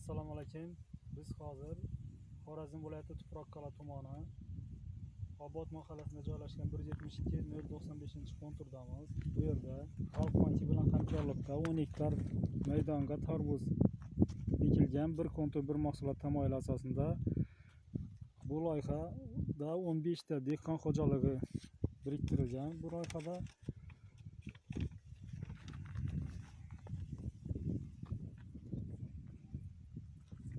Assalomu alaykum. Biz hozir Xorazm viloyati Tuproqqal'a tumani Obod mahallasida joylashgan 172-095-konturdamiz. Bu yerda Xalq banki bilan hamkorlikda 10 gektar maydonga tarvuz ekilgan. Bir kontur bir mahsulot tamoyili asosida bu loyihada 15 ta dehqon xo'jaligi biriktirilgan. Bu loyihada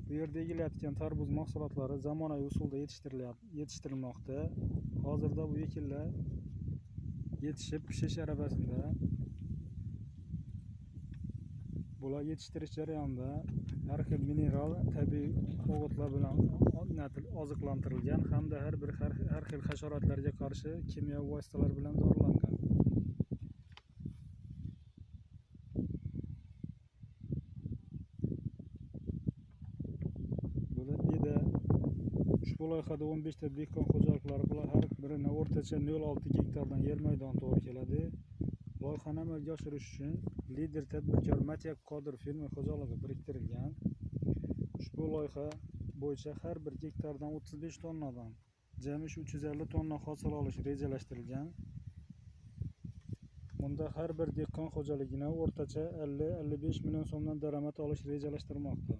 bu yerda ekilayotgan tarvuz mahsulotlari zamonaviy usulda yetishtirilmoqda. Hozirda bu ekinlar yetishib pishish arafasida. Bular yetishtirish jarayonida har xil mineral, tabiiy o'g'itlar bilan oziqlantirilgan hamda har xil hasharotlarga qarshi kimyoviy vositalar bilan dorilangan. Ushbu loyihada 15 ta dehqon xo'jaliklari bular har birini o'rtacha 0,6 gektardan yer maydon to'g'ri keladi. Loyihani amalga oshirish uchun lider tadbirkor Matyak Qodir firma xo'jaligi biriktirilgan. Ushbu loyiha bo'yicha har bir gektardan 35 tonnadan jami 350 tonna hosil olish rejalashtirilgan. Bunda har bir dehqon xo'jaligidan o'rtacha 50-55 million so'mdan daromad olish rejalashtirilmoqda.